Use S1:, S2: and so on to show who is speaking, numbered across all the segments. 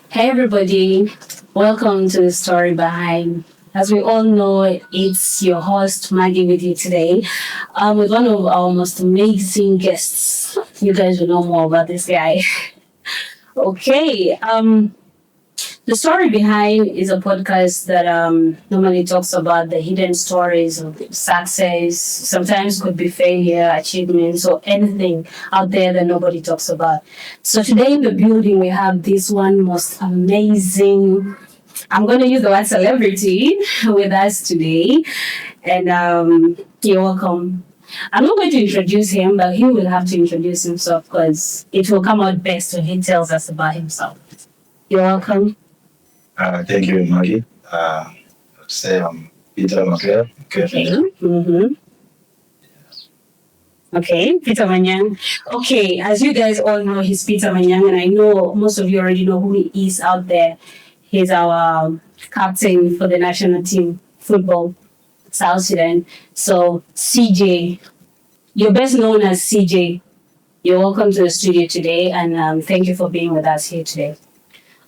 S1: Hey everybody, welcome to the story behind. As we all know, it's your host Maggie with you today, with one of our most amazing guests. You guys will know more about this guy. Okay, the story behind is a podcast that normally talks about the hidden stories of success. Sometimes could be failure, achievements, or anything out there that nobody talks about. So today in the building we have this one most amazing. I'm going to use the word celebrity with us today, and you're welcome. I'm not going to introduce him, but he will have to introduce himself because it will come out best when he tells us about himself. You're welcome.
S2: Thank you, Maggie. Say I'm Peter McClure.
S1: Okay. Mm-hmm. Okay, Peter Manyang. Okay, as you guys all know, he's Peter Manyang, and I know most of you already know who he is out there. He's our captain for the national team football, South Sudan. So, CJ, you're best known as CJ. You're welcome to the studio today, and thank you for being with us here today.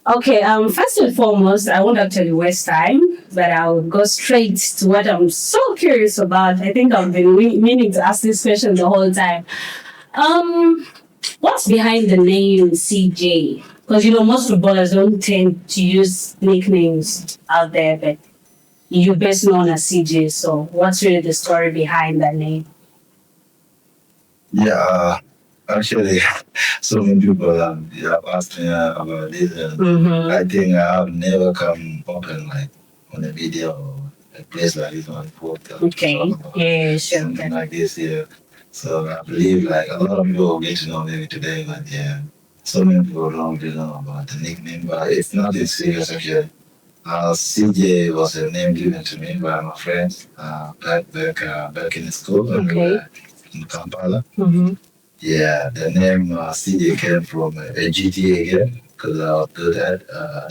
S1: Okay, first and foremost, I won't actually waste time, but I'll go straight to what I'm so curious about. I think I've been meaning to ask this question the whole time. What's behind the name CJ? Because most footballers don't tend to use nicknames out there, but you're best known as CJ. So, what's really the story behind that name?
S2: Yeah, actually, so many people have asked me about this.
S1: Mm-hmm.
S2: I think I have never come open like on a video or a place like this on podcast.
S1: Okay. Yeah, sure.
S2: Something like this here. So I believe like a lot of people will get to know me today, but yeah, so many people don't really know about the nickname, but it's not this serious actually. CJ was a name given to me by my friends back in school
S1: Okay.
S2: in Kampala.
S1: Mm-hmm.
S2: Yeah, the name CJ came from a GTA game because I was good at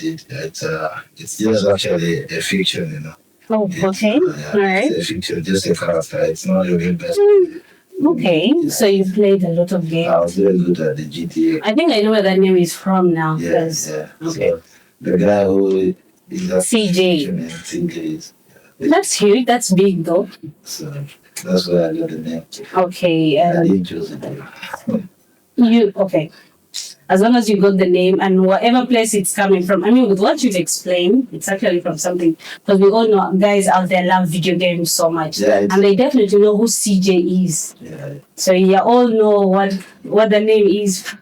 S2: it's just actually a fiction.
S1: Oh, okay.
S2: Yeah,
S1: All right.
S2: it's a fiction, just a character. It's not a real person.
S1: Okay, so you played a lot of games.
S2: I was very good at the GTA.
S1: I think I know where that name is from now.
S2: Yeah,
S1: Because
S2: yeah.
S1: Okay.
S2: So the guy who is a
S1: CJ.
S2: CJ is.
S1: That's huge. That's big though.
S2: So that's where I got the name.
S1: Okay.
S2: I didn't choose it.
S1: Okay. As long as you got the name and whatever place it's coming from. I mean, with what you've explained, it's actually from something. Because we all know guys out there love video games so much.
S2: Yeah,
S1: and they definitely know who CJ is.
S2: Yeah.
S1: So you all know what the name is.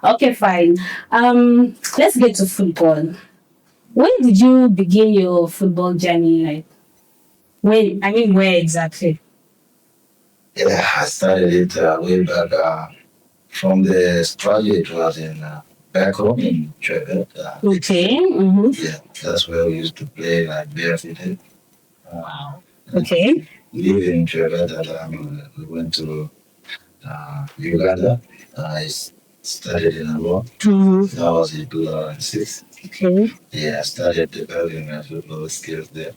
S1: Okay, fine. Let's get to football. When did you begin your football journey? Like, where exactly?
S2: Yeah, I started it way back from the study. It was in back home in Trebet.
S1: Okay. Mm-hmm.
S2: Yeah, that's where we used to play like barefooted.
S1: Wow. Okay.
S2: Living in Trebet, at we went to Uganda. I studied in Armband.
S1: Mm-hmm.
S2: That was in 2006.
S1: Okay.
S2: Yeah, I started developing my football skills there.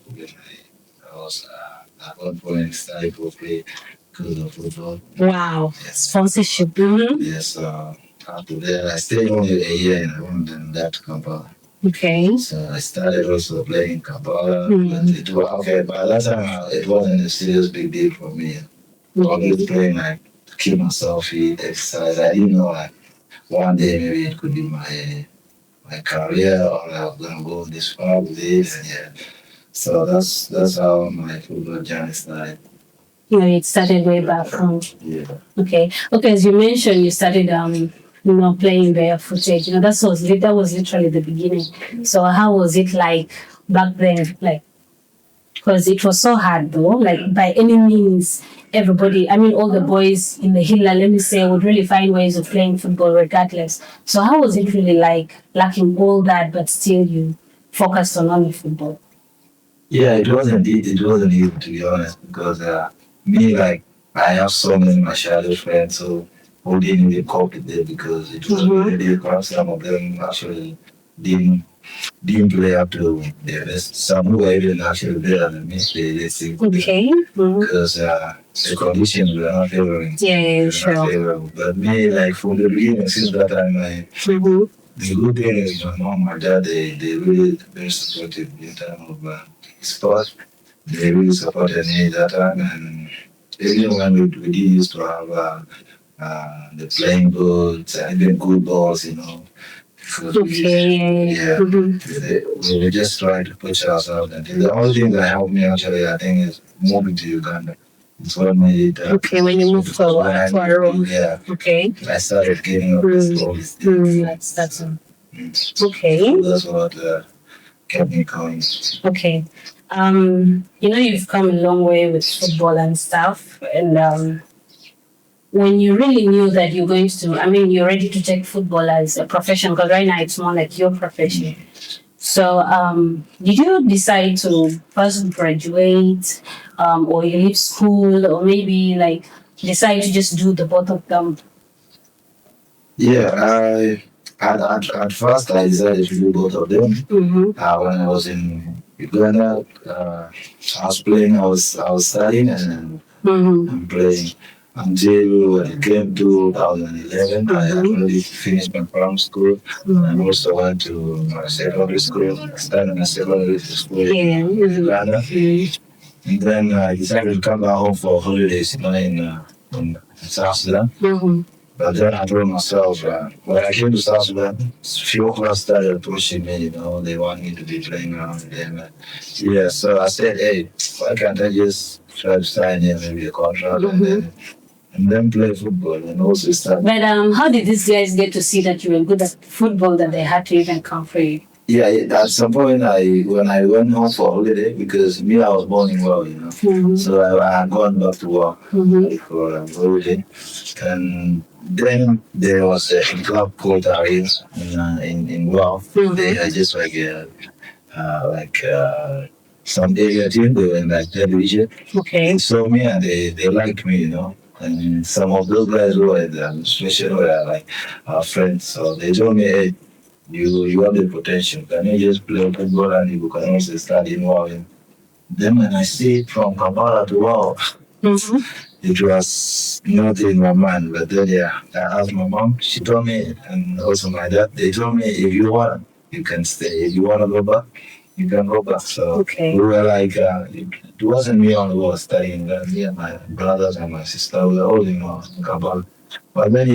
S2: I was at one point started to play because of football.
S1: Wow.
S2: Yes.
S1: Sponsorship. Mm-hmm.
S2: Yes, after that, I stayed only a year in Rwanda and left Kampala.
S1: Okay.
S2: So I started also playing in Kampala.
S1: Mm-hmm.
S2: But it was okay. By that time, it wasn't a serious big deal for me. Always playing like to keep myself fit, exercise. I didn't know like one day maybe it could be my career or I was gonna go this far with it. And yeah, so that's how my football journey started.
S1: Yeah, it started way back from.
S2: Yeah.
S1: Okay. Okay. As you mentioned, you started playing barefooted. That was literally the beginning. So how was it like back then? Like, because it was so hard though. Like by any means, everybody. I mean, all the boys in the Hilla, let me say, would really find ways of playing football regardless. So how was it really like lacking all that, but still you focused on only football?
S2: Yeah, it wasn't easy to be honest because me like I have so many my childhood friends who didn't really cope with it because it was really difficult. Some of them actually didn't play up to their best. Some who were even actually better than me. They see
S1: Okay.
S2: because the conditions were not
S1: Yeah,
S2: favorable. But me, like from the beginning, since that time, the good thing is my mom, my dad, they really very supportive in terms of sport. They really supported me that time, and even when we did used to have the playing boots and even good balls, you know.
S1: Okay.
S2: Yeah, we were just trying to push ourselves. And the only thing that helped me actually, I think, is moving to Uganda. It's what made it.
S1: Okay, when you moved to our room.
S2: Yeah.
S1: Okay.
S2: I started getting up all these things.
S1: That's
S2: Okay.
S1: okay.
S2: So that's what kept me going.
S1: Okay. You've come a long way with football and stuff, and when you really knew that you're going to, you're ready to take football as a profession, because right now it's more like your profession. So, did you decide to first graduate, or you leave school, or maybe like decide to just do the both of them?
S2: Yeah, at first I decided to do both of them. When I was in Uganda, I was playing, I was studying and playing until when it came to 2011. I had already finished my primary school. I also went to my secondary school, studying in secondary school in Uganda. And then I decided to come back home for holidays, in South Sudan. But then I told myself, when I came to South Sudan, few clubs started pushing me, they want me to be playing around with them. Yeah, so I said, hey, why can't I just try to sign here maybe a contract and then play football and also start.
S1: But how did these guys get to see that you were good at football that they had to even come for you?
S2: Yeah, at some point when I went home for holiday, because me, I was born in well, so I had gone back to work for holiday, and then there was a club called Aries in Wow. They are just like some area team. They were in like television.
S1: Okay.
S2: They saw me and they liked me, and some of those guys who were in the administration were like our friends. So they told me, hey, you have the potential. Can you just play football and you can also study in Wow? Then when I see it from Kampala to Wow, it was not in my mind. But then I asked my mom. She told me, and also my dad. They told me, if you want, you can stay. If you want to go back, you can go back. So we were like, it wasn't me on who was studying. Me and my brothers and my sister, we were all in Kampala. But then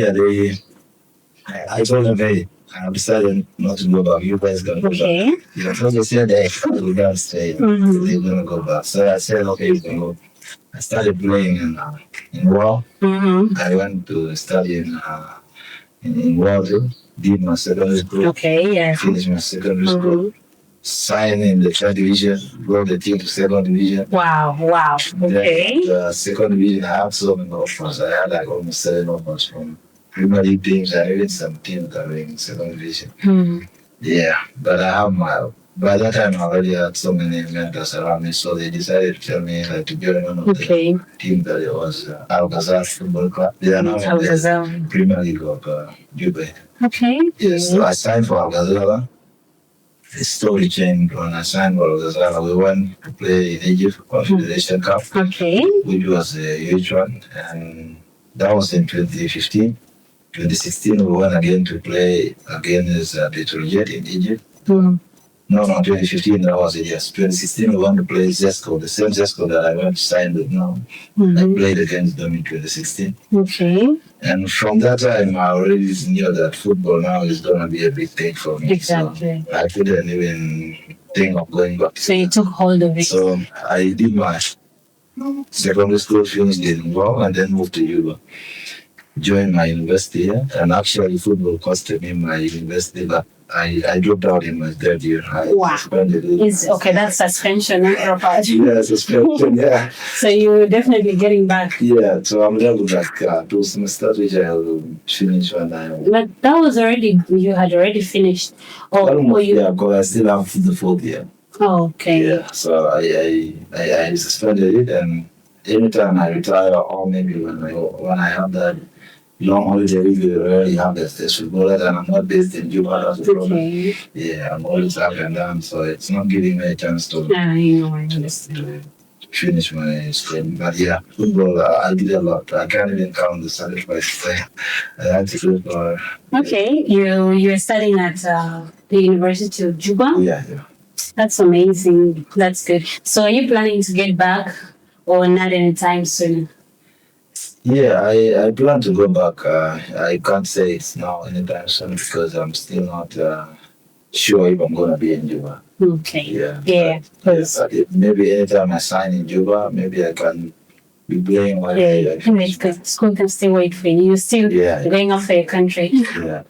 S2: I told them, hey, I decided not to go back. You guys gotta go back. So they said, hey, we gotta stay. They're gonna go back. So I said, okay, we can go. I started playing in Wow. I went to study in Wow too. Did my secondary school. Finished my secondary school. Signed in the third division. Brought the team to second division.
S1: Wow. Okay.
S2: Then the second division, I had so many offers. I had like almost 7 offers from Premier League teams and even some teams that were in second division. Yeah, but by that time I already had so many mentors around me, so they decided to tell me to join one of the teams that it was Al-Ghazal Football Club. They are now in the Premier League of Juba.
S1: Okay.
S2: Yes, so I signed for Al-Ghazal. The story changed when I signed for Al-Ghazal. We went to play in Egypt Confederation Cup, which was a huge one, and that was in 2015. 2016, we went again to play against Petrojet in Egypt. No, 2015, that was it, yes. 2016, we went to play Zesco, the same Zesco that I went to sign with now. I played against them in 2016. And from that time, I already knew that football now is going to be a big thing for me.
S1: Exactly.
S2: So I couldn't even think of going back.
S1: So you took hold of it.
S2: So I did my secondary school, finished in Wow, and then moved to Juba. Joined my university here, and actually football costed me my university, but I dropped out in my third year. Suspended it.
S1: Okay, that's suspension.
S2: Yeah, suspension, yeah.
S1: So you're definitely getting back.
S2: Yeah, so I'm there with like 2 semesters, which I will finish when
S1: But that was you had already finished.
S2: Yeah, because I still have the 4th year.
S1: Oh, okay.
S2: Yeah, so I suspended it, and anytime I retire, or maybe when I have that long holiday, we rarely have the stage footballer, and I'm not based in Juba. That's the problem. Yeah, I'm always up and down, so it's not giving me a chance to.
S1: I understand.
S2: finish my study. But yeah, football, I did a lot. I can't even count the sacrifices I had to do for.
S1: Okay, you're studying at the University of Juba.
S2: Yeah, yeah.
S1: That's amazing. That's good. So, are you planning to get back, or not anytime soon?
S2: Yeah, I plan to go back. I can't say it's now anytime soon because I'm still not sure if I'm gonna be in Juba.
S1: Okay.
S2: Yeah.
S1: Yeah.
S2: But maybe anytime I sign in Juba, maybe I can be playing like
S1: Yeah. Anyway, because school can still wait for you. You're still going off for your country.
S2: Yeah.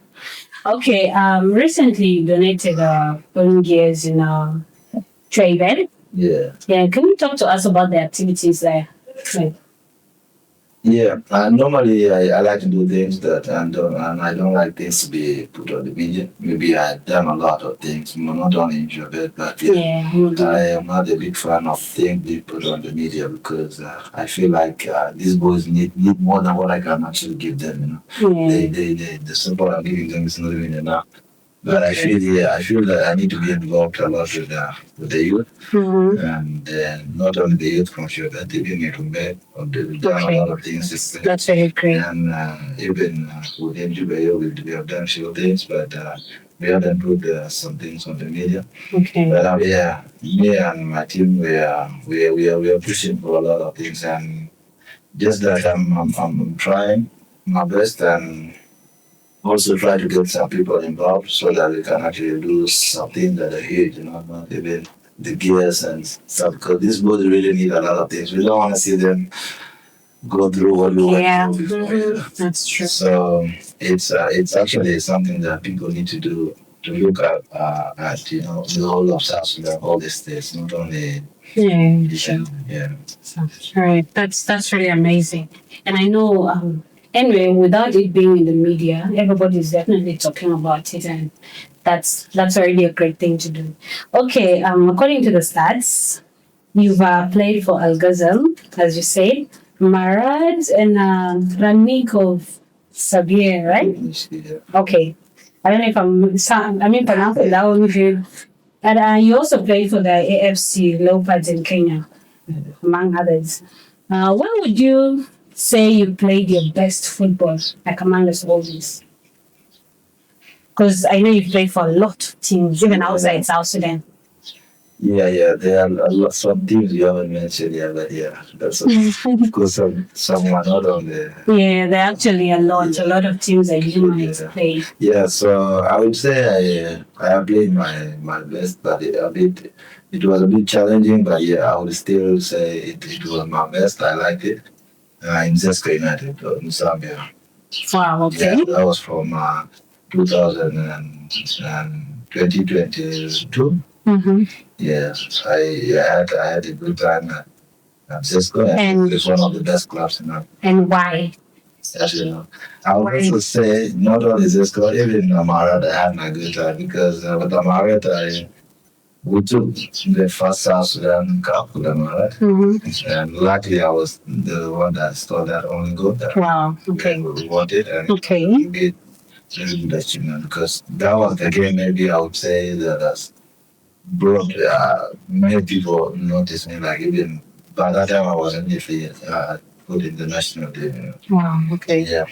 S1: Okay. Recently you donated volunteers in Traven.
S2: Yeah.
S1: Yeah. Can you talk to us about the activities there? Like,
S2: Yeah, normally I like to do things that and I don't like things to be put on the media. Maybe I've done a lot of things, not only in Japan, but yeah, I am not a big fan of things being put on the media because I feel like these boys need more than what I can actually give them. You know, the support I'm giving them is not even enough. But I feel that I need to be involved a lot with the youth, and not only the youth from Sudan, they bring from back, they've done a lot of things.
S1: That's very great.
S2: And even within Juba, we have done few things, but we haven't put some things on the media.
S1: Okay.
S2: But yeah, me and my team, we are pushing for a lot of things, and just that I'm trying my best and also try to get some people involved so that we can actually do something that are huge, not even the gears and stuff, because these boys really need a lot of things. We don't want to see them go through what we went through before.
S1: That's true.
S2: So it's actually something that people need to do to look at the whole of South Sudan, all the states, not only.
S1: Yeah, sure.
S2: Yeah.
S1: All right, that's really amazing, and I know. Anyway, without it being in the media, everybody is definitely talking about it, and that's already a great thing to do. Okay, according to the stats, you've played for Al Ghazal, as you said, Marad, and Ranikov Sabir, right?
S2: Yeah.
S1: Okay, I don't know if I'm pronouncing that one good. And you also played for the AFC Leopards in Kenya, among others. When would you say you played your best football, like among us all these? Because I know you played for a lot of teams, even outside South Sudan.
S2: Yeah, there are some things you haven't mentioned yet, but yeah, that's because someone not on there.
S1: Yeah, there are actually a lot of teams that you might play.
S2: Yeah, so I would say I have played my best, but it was a bit challenging, but yeah, I would still say it was my best. I liked it. In Zeska United in Zambia.
S1: Wow, okay.
S2: Yeah, that was from 2022.
S1: Mm-hmm.
S2: Yes, I had a good time at Cisco, and it's one of the best clubs in Africa.
S1: And why?
S2: As you know, I would also say not only Cisco, even Amarat, I had my good time because with Amarat, we took the first South Sudan Cup with Amarat, and luckily I was the one that scored that only goal.
S1: Wow, okay.
S2: We wanted, and
S1: okay.
S2: We did really good achievement because that was the game maybe I would say that has brought many people noticed me, like even by that time I wasn't really put in the national team.
S1: Wow, okay.
S2: Yeah.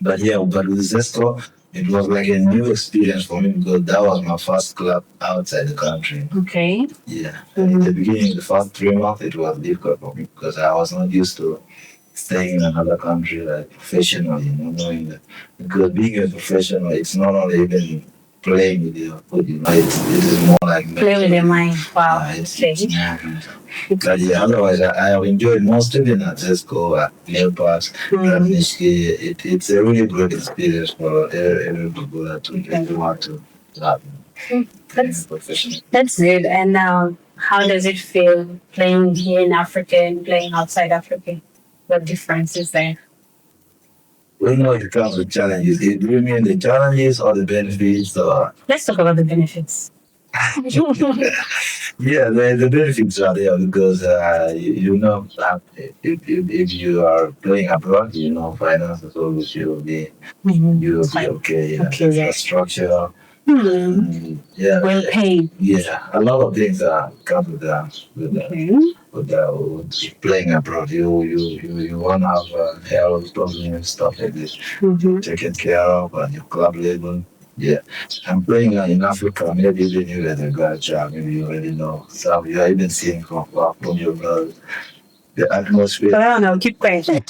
S2: But with Zesco, it was like a new experience for me because that was my first club outside the country.
S1: Okay.
S2: Yeah. In the beginning, the first 3 months, it was difficult for me because I was not used to staying in another country like professionally, knowing that. Because being a professional, it's not only even playing with your foot, it is more like
S1: play with your mind. Wow.
S2: But yeah, otherwise I have enjoyed most of it at Zesco, at Leopards, it's a really great experience for every people that want to have.
S1: That's good. And now, how does it feel playing here in Africa and playing outside Africa? What difference is there?
S2: We know it comes with challenges. Do you mean the challenges or the benefits?
S1: Let's talk about the benefits.
S2: Yeah, the benefits are there because if you are playing abroad, finances always you'll be okay. Infrastructure.
S1: Yeah. Well paid.
S2: Yeah, a lot of things come with that. playing abroad. You want to have health problems and stuff like this taken care of and your club level. Yeah, I'm playing in Africa. Maybe even you had a good job. Maybe you already know. So you are even seeing from your the atmosphere.
S1: Oh no, keep quiet.
S2: Yeah,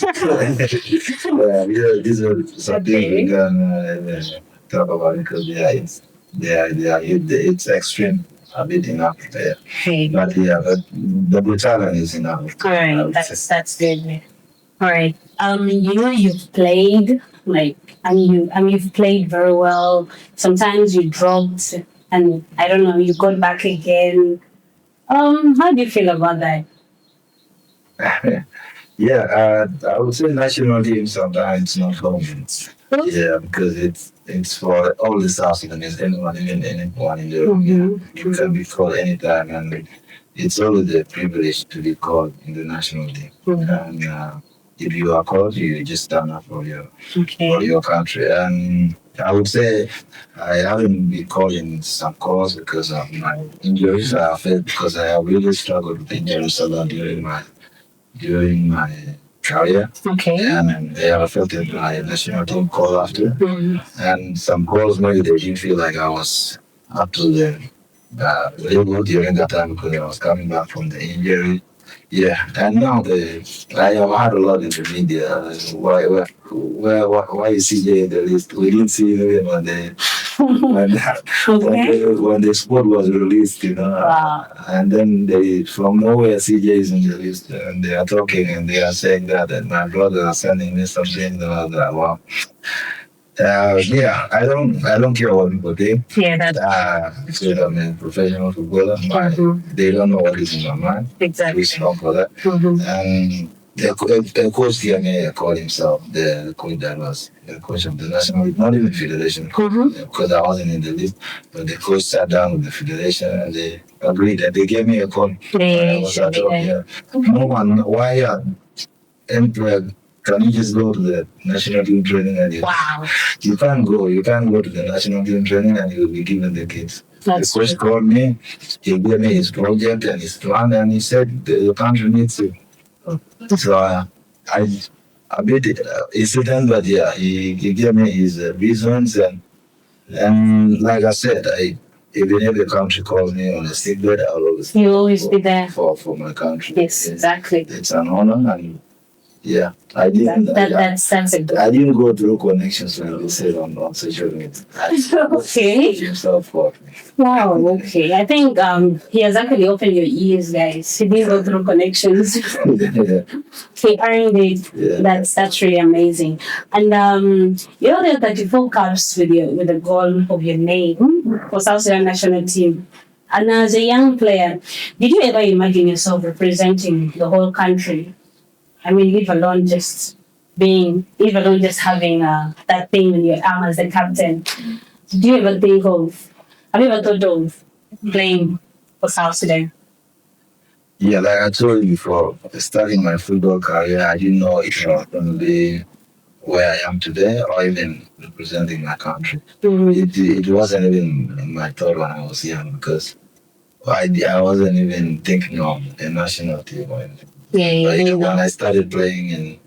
S2: these are some things we can talk about because it's extreme a bit in Africa. Yeah. But yeah, but the brutality is in Africa.
S1: All right, that's good. All right. You've played like, you've played very well. Sometimes you dropped, and I don't know, you got back again. How do you feel about that?
S2: Yeah, I would say national team sometimes not home. Yeah, because it's for all the South Sudanese, anyone, even anyone in the room. Yeah. You can be called anytime, and it's always a privilege to be called in the national team. And if you are called, you just stand up for your country. And I would say I haven't been called in some calls because of my injuries. I felt because I have really struggled with injuries a lot during my career.
S1: Okay.
S2: And they have affected my national team call after. And some calls maybe they didn't feel like I was up to the level during that time because I was coming back from the injury. Yeah, and now I have had a lot in the media. Why is CJ in the list? We didn't see him when the sport was released,
S1: Wow.
S2: and then from nowhere CJ is in the list, and they are talking and they are saying that, and my brother is sending me something about that. Wow. Yeah, I don't care what people think.
S1: Yeah, that's
S2: Because I'm a professional footballer. They don't know what is in my mind.
S1: exactly.
S2: We strong for that. And the coach here may call himself the coach that was the coach of the national, not even federation, because I wasn't in the list. But the coach sat down with the federation and they agreed that they gave me a call. I was at home. Yeah. No one, why? And can you just go to the national team training and
S1: Wow.
S2: you can't go. You can't go to the national team training and you'll be given the kids.
S1: That's
S2: the coach called me. He gave me his project and his plan, and he said the country needs you. So I a bit hesitant, but yeah, he gave me his reasons and like I said, even if the country calls me on a sick bed, I'll always
S1: you always be there
S2: for my country.
S1: Yes, exactly.
S2: It's an honor and. Yeah, I didn't.
S1: That's a good.
S2: I didn't go through connections like they said on social media.
S1: Okay.
S2: Himself for me.
S1: Wow. Okay. I think he has actually opened your ears, guys. He didn't go through connections. He earned it.
S2: Yeah.
S1: That's really amazing. And there are 34 caps with the goal of your name for South Sudan national team. And as a young player, did you ever imagine yourself representing the whole country? I mean, leave alone just having that thing in your arm as the captain. Do you ever have you ever thought of playing for South Sudan?
S2: Yeah, like I told you before, starting my football career, I didn't know if I was going to be where I am today or even representing my country. It wasn't even in my thought when I was young because I wasn't even thinking of a national team or anything.
S1: Yeah.
S2: When I started playing in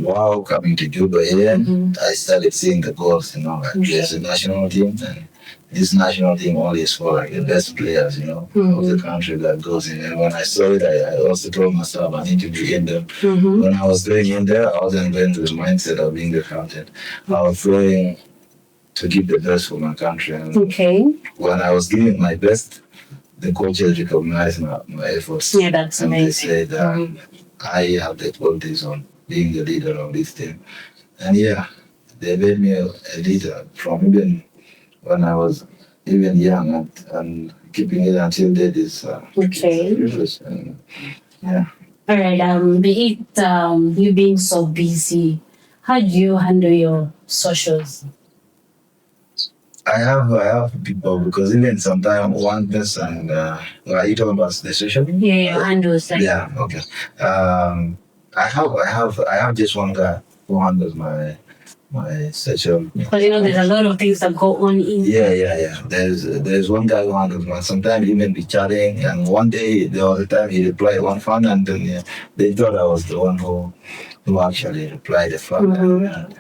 S2: WoW, coming to Juba here, I started seeing the goals, like there's a national team and this national team only is for like the best players, of the country that goes in. And when I saw it, I also told myself I need to be in them. When I was going in there, I wasn't going to the mindset of being the captain. I was playing to give the best for my country. And when I was giving my best, the coaches recognized my efforts.
S1: Yeah, that's
S2: and
S1: amazing.
S2: They said I have the qualities on being the leader of this team. And yeah, they made me a leader from even when I was even young and keeping it until date is privilege. And yeah.
S1: All right. Be it you being so busy, how do you handle your socials?
S2: I have people because even sometimes one person are you talking about the social media?
S1: Yeah, handles like
S2: Yeah, okay. I have just one guy who handles my social.
S1: Because there's a lot of things that go on in.
S2: Yeah. There's one guy who handles one. Sometimes even be chatting, and one day the other time he replied one fan, and then they thought I was the one who actually replied the fan.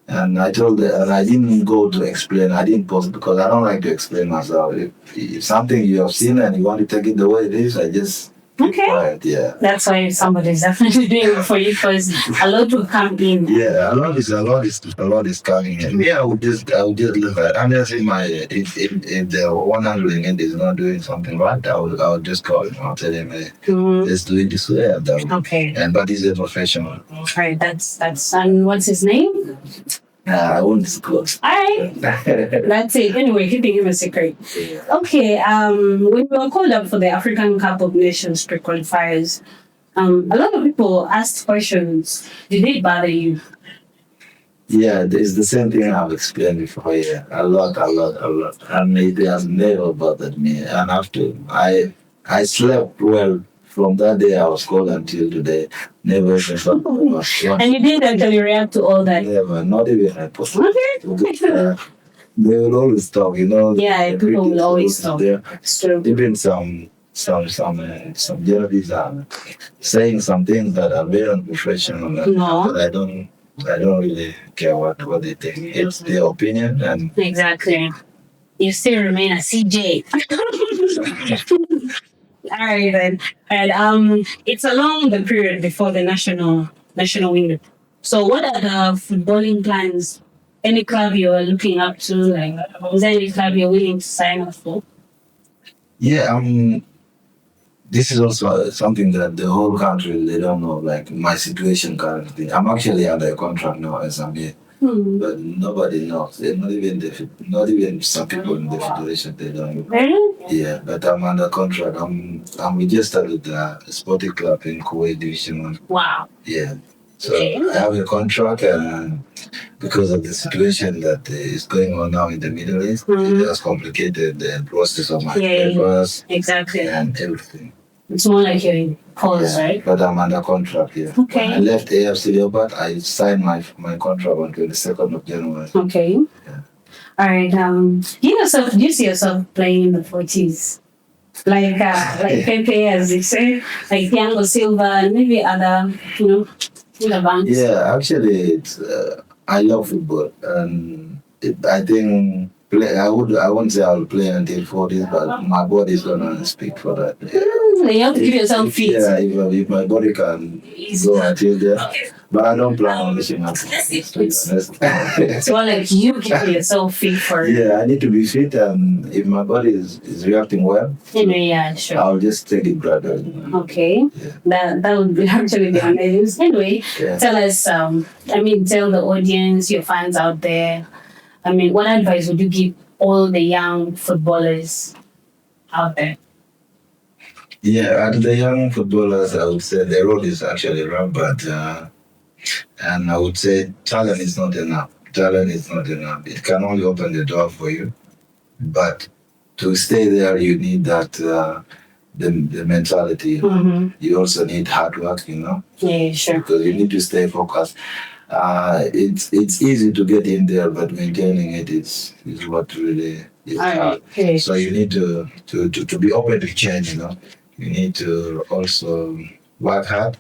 S2: And I told them, and I didn't go to explain. I didn't post because I don't like to explain myself. If something you have seen and you want to take it the way it is, I just
S1: Okay.
S2: quiet. Yeah.
S1: That's why somebody's definitely doing it for you because a lot will come in.
S2: Yeah, a lot is coming in. Me, I would just look at. Honestly, if the one handling it is not doing something right, I would just call him. I'll tell him, hey, let's do it this way.
S1: Okay.
S2: But he's a professional.
S1: Right. That's. And what's his name?
S2: I won't disclose.
S1: Alright. That's it. Anyway, keeping him a secret. Okay, when we were called up for the African Cup of Nations pre-qualifiers, a lot of people asked questions. Did it bother you?
S2: Yeah, it's the same thing I've explained before. Yeah, a lot. And it has never bothered me. And after I slept well from that day I was called until today. Never even thought
S1: And you didn't actually react to all that?
S2: Never, not even I post.
S1: Okay.
S2: They will always talk,
S1: Yeah, people will always talk.
S2: It's true. Even some journalists are saying some things that are very unprofessional.
S1: No.
S2: But I don't really care what they think. It's their opinion and
S1: exactly. You still remain a CJ. All right then. And it's along the period before the national window. So what are the footballing plans? Any club you are looking up to? Like, is there any club you're willing to sign up for?
S2: Yeah, this is also something that the whole country, they don't know, like my situation currently. I'm actually under a contract now as I'm here. But nobody knows. Not even some people in the federation, they don't know.
S1: Really?
S2: Yeah, but I'm under contract. I'm registered with the sporting club in Kuwait Division 1.
S1: Wow.
S2: Yeah. So I have a contract, and because of the situation that is going on now in the Middle East, it has complicated the process of my papers
S1: exactly.
S2: and everything.
S1: It's more like you're in pause, right?
S2: But I'm under contract here.
S1: Okay.
S2: When I left AFC Leopard, I signed my contract on 22nd of January.
S1: Okay.
S2: Yeah.
S1: All right. Do you see yourself playing in the 40s? Like Pepe, as they say, like Thiago Silva, and maybe other, other banks?
S2: Yeah, actually, I love football, and I think I won't say I'll play until 40s, but my body is gonna speak for that. Yeah.
S1: You have to give yourself fit.
S2: Yeah, if my body can go until there. Okay. But I don't plan on missing out.
S1: It's more like you keep yourself fit for it.
S2: Yeah, I need to be fit, and if my body is reacting well,
S1: yeah, sure.
S2: I'll just take it gradually.
S1: Okay. Yeah. That would actually be amazing. Anyway, tell us, tell the audience, your fans out there, what advice would you give all the young footballers out there?
S2: Yeah, at the young footballers, I would say the road is actually rampant. And I would say talent is not enough. It can only open the door for you. But to stay there, you need that, the mentality. You also need hard work,
S1: Yeah, sure.
S2: Because you need to stay focused. It's easy to get in there, but maintaining it is what really is hard.
S1: Okay.
S2: So you need to be open to change, You need to also work hard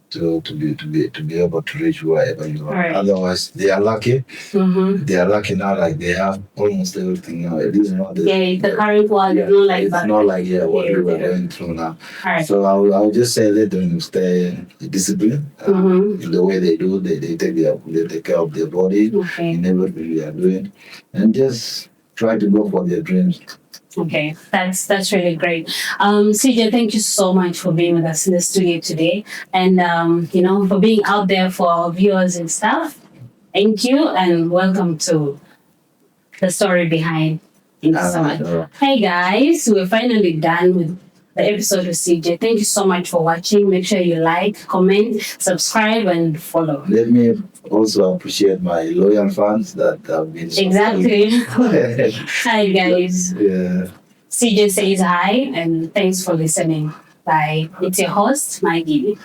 S2: to be able to reach wherever you are. Right. Otherwise, they are lucky. They are lucky now, like they have almost everything now. It is not
S1: the current one. It's not like
S2: it's
S1: that.
S2: not like what we were going through now.
S1: Right.
S2: So I would just say let them stay disciplined in the way they do. They take care of their body in everything they are doing, and just try to go for their dreams.
S1: Okay, that's really great. CJ, thank you so much for being with us in the studio today, and for being out there for our viewers and stuff. Thank you, and welcome to the story behind. Thank you so much. Hey guys, we're finally done with the episode with CJ. Thank you so much for watching. Make sure you like, comment, subscribe, and follow.
S2: Let me also appreciate my loyal fans that have been
S1: exactly. Hi guys.
S2: Yeah.
S1: CJ says hi and thanks for listening. Bye. It's your host, Maggie.